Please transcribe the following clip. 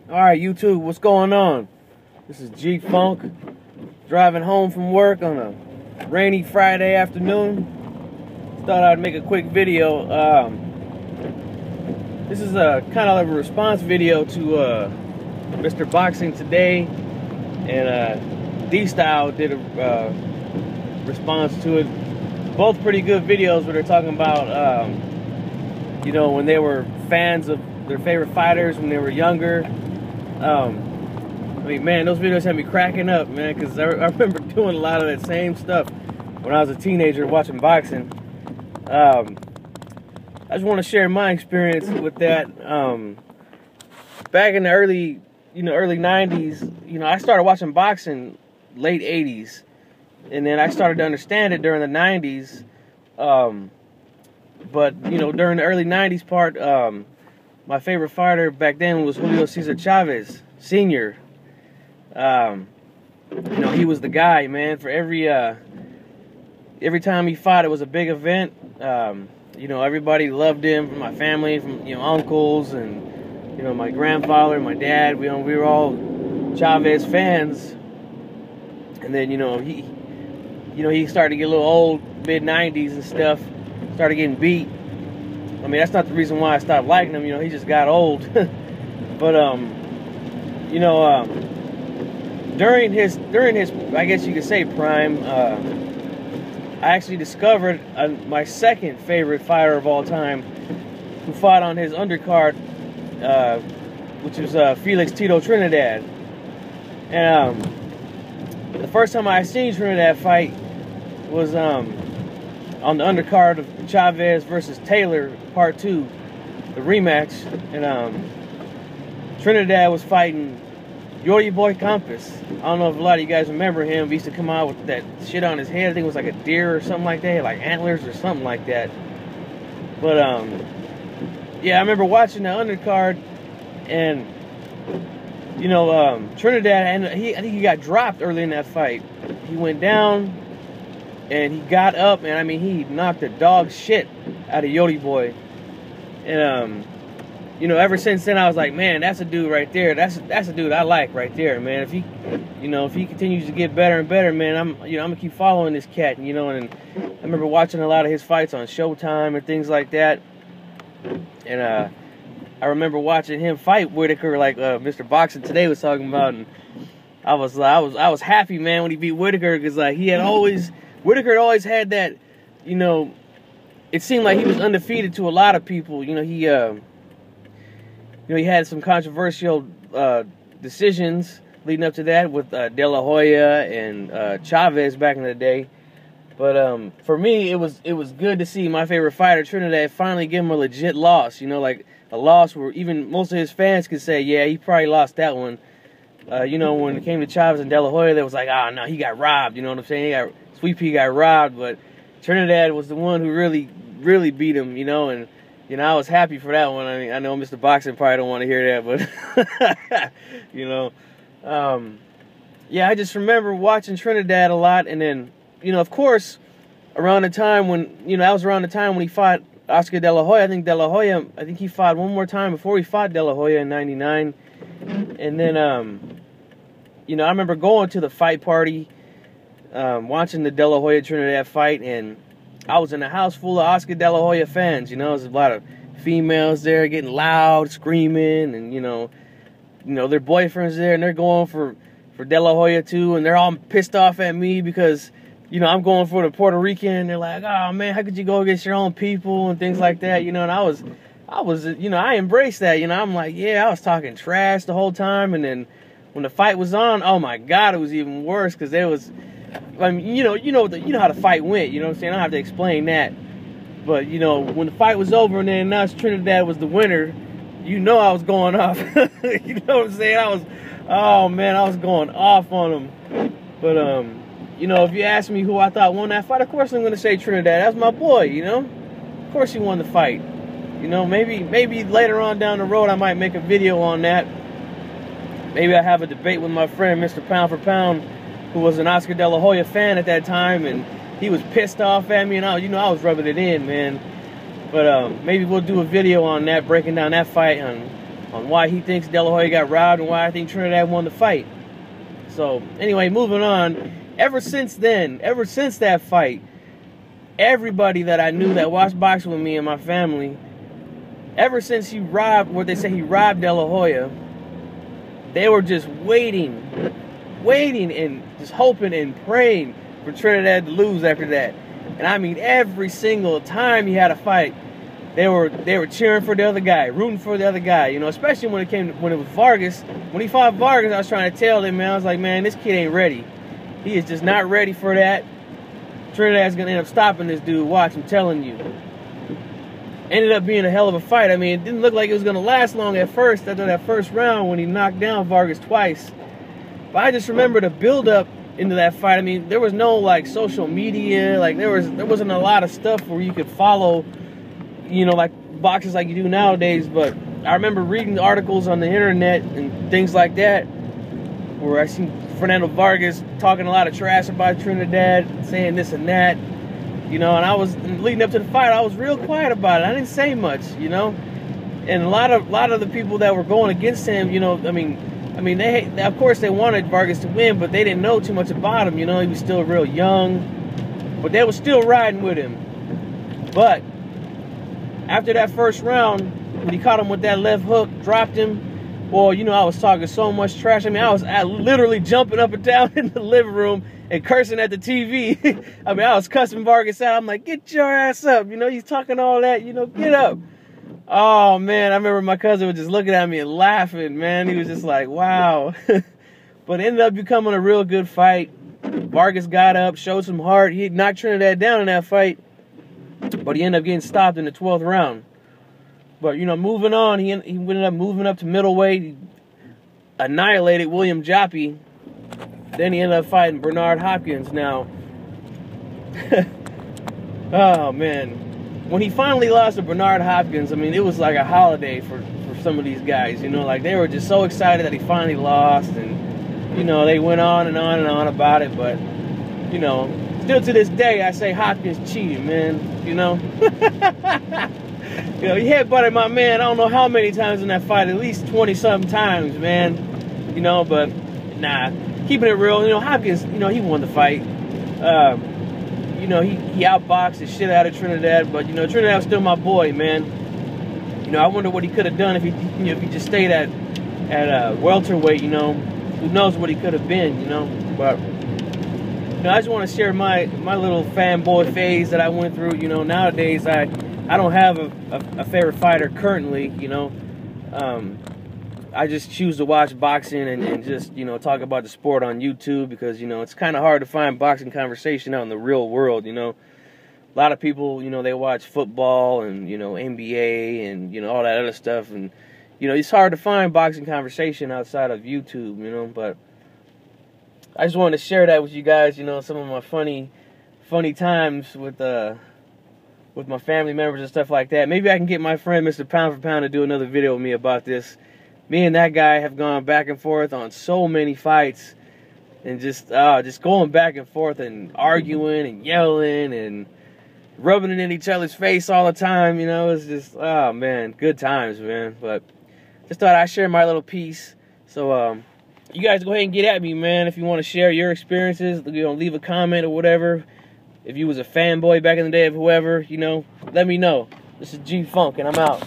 Alright, YouTube, what's going on? This is G Funk, driving home from work on a rainy Friday afternoon. Thought I'd make a quick video. This is a kind of like a response video to Mr. Boxingtoday, and Dstyle did a response to it. Both pretty good videos where they're talking about, you know, when they were fans of their favorite fighters when they were younger. I mean, man, those videos had me cracking up, man, because I remember doing a lot of that same stuff when I was a teenager watching boxing. I just want to share my experience with that. Back in the early 90s, I started watching boxing late 80s, and then I started to understand it during the 90s. But during the early 90s part, my favorite fighter back then was Julio Cesar Chavez Sr. He was the guy, man. For every time he fought, it was a big event. Everybody loved him, from my family, from uncles, and my grandfather, my dad. We were all Chavez fans. And then he started to get a little old, mid 90s and stuff. Started getting beat. I mean, that's not the reason why I stopped liking him. He just got old. But during his, I guess you could say, prime, I actually discovered my second favorite fighter of all time, who fought on his undercard, which was Felix Tito Trinidad. And the first time I seen Trinidad fight was on the undercard of Chavez versus Taylor, Part 2, the rematch. And Trinidad was fighting Yorty Boy Campos. I don't know if a lot of you guys remember him. He used to come out with that shit on his head. I think it was like a deer or something like that, like antlers or something like that. But yeah, I remember watching the undercard, and Trinidad, and I think he got dropped early in that fight. He went down, and he got up, and I mean, he knocked the dog shit out of Yorty Boy. And ever since then, I was like, man, that's a dude right there. That's a dude I like right there, man. If he continues to get better and better, man, I'm gonna keep following this cat. And I remember watching a lot of his fights on Showtime and things like that. And I remember watching him fight Whitaker, like Mr. Boxingtoday was talking about, and I was happy, man, when he beat Whitaker, because like Whitaker had always had that, it seemed like he was undefeated to a lot of people. He had some controversial decisions leading up to that with De La Hoya and Chavez back in the day. But for me, it was good to see my favorite fighter, Trinidad, finally give him a legit loss. Like a loss where even most of his fans could say, yeah, he probably lost that one. When it came to Chavez and De La Hoya, they was like, oh, no, he got robbed. You know what I'm saying? Sweet Pea got robbed, but Trinidad was the one who really beat him, and I was happy for that one. I mean, I know Mr. Boxing probably don't want to hear that, but yeah, I just remember watching Trinidad a lot. And then of course, around the time when that was around the time when he fought Oscar De La Hoya. I think he fought one more time before he fought De La Hoya in '99. And then I remember going to the fight party, watching the De La Hoya Trinidad fight, and I was in a house full of Oscar De La Hoya fans. There was a lot of females there getting loud, screaming, and their boyfriends there, and they're going for De La Hoya too, and they're all pissed off at me because I'm going for the Puerto Rican, and they're like, oh man, how could you go against your own people and things like that, and I was I embraced that. I'm like, yeah, I was talking trash the whole time. And then when the fight was on, oh my God, it was even worse, because there was, I mean, you know how the fight went. You know what I'm saying? I don't have to explain that. But when the fight was over and then announced Trinidad was the winner, I was going off. You know what I'm saying? I was going off on him. But if you ask me who I thought won that fight, of course I'm going to say Trinidad. That's my boy. Of course he won the fight. Maybe later on down the road I might make a video on that. Maybe I have a debate with my friend Mr. Pound for Pound, who was an Oscar De La Hoya fan at that time, and he was pissed off at me, and I was rubbing it in, man. But maybe we'll do a video on that, breaking down that fight on why he thinks De La Hoya got robbed and why I think Trinidad won the fight. So anyway, moving on. Ever since then, ever since that fight, everybody that I knew that watched boxing with me and my family, ever since he robbed, what they say he robbed De La Hoya, they were just waiting and just hoping and praying for Trinidad to lose after that. And I mean, every single time he had a fight, they were cheering for the other guy, rooting for the other guy. You know, especially when it was Vargas. When he fought Vargas, I was trying to tell him, man, I was like, man, this kid ain't ready. He is just not ready for that. Trinidad's gonna end up stopping this dude. Watch, I'm telling you. Ended up being a hell of a fight. I mean, it didn't look like it was gonna last long at first after that first round when he knocked down Vargas twice. But I just remember the build-up into that fight. I mean, there was no like social media, like there wasn't a lot of stuff where you could follow, you know, like boxers like you do nowadays. But I remember reading articles on the internet and things like that where I seen Fernando Vargas talking a lot of trash about Trinidad, saying this and that, you know. And I was leading up to the fight, I was real quiet about it. I didn't say much, you know. And a lot of the people that were going against him, you know, I mean, they of course they wanted Vargas to win, but they didn't know too much about him. You know, he was still real young, but they were still riding with him. But after that first round, when he caught him with that left hook, dropped him, well, you know, I was talking so much trash. I mean, I was literally jumping up and down in the living room and cursing at the TV. I mean, I was cussing Vargas out. I'm like, get your ass up. You know, he's talking all that. You know, get up. Oh, man, I remember my cousin was just looking at me and laughing, man. He was just like, wow. But it ended up becoming a real good fight. Vargas got up, showed some heart. He knocked Trinidad down in that fight, but he ended up getting stopped in the 12th round. But, you know, moving on, he ended up moving up to middleweight. He annihilated William Joppy. Then he ended up fighting Bernard Hopkins. Now, oh, man. When he finally lost to Bernard Hopkins, I mean, it was like a holiday for some of these guys, you know, like they were just so excited that he finally lost, and, you know, they went on and on and on about it, but, you know, still to this day, I say Hopkins cheated, man, you know. You know, he headbutted my man, I don't know how many times in that fight, at least 20-something times, man, you know, but, nah, keeping it real, you know, Hopkins, you know, he won the fight. You know, he outboxed the shit out of Trinidad, but, you know, Trinidad was still my boy, man. You know, I wonder what he could have done if he just stayed at welterweight, you know. Who knows what he could have been, you know. But, you know, I just want to share my little fanboy phase that I went through. You know, nowadays I don't have a favorite fighter currently, you know. I just choose to watch boxing and just, you know, talk about the sport on YouTube because, you know, it's kind of hard to find boxing conversation out in the real world, you know. A lot of people, you know, they watch football and, you know, NBA and, you know, all that other stuff. And, you know, it's hard to find boxing conversation outside of YouTube, you know. But I just wanted to share that with you guys, you know, some of my funny times with my family members and stuff like that. Maybe I can get my friend Mr. Pound for Pound to do another video with me about this. Me and that guy have gone back and forth on so many fights, and just going back and forth and arguing and yelling and rubbing it in each other's face all the time. You know, it's just, oh man, good times, man. But just thought I'd share my little piece. So you guys go ahead and get at me, man, if you want to share your experiences. You know, leave a comment or whatever. If you was a fanboy back in the day of whoever, you know, let me know. This is G Funk, and I'm out.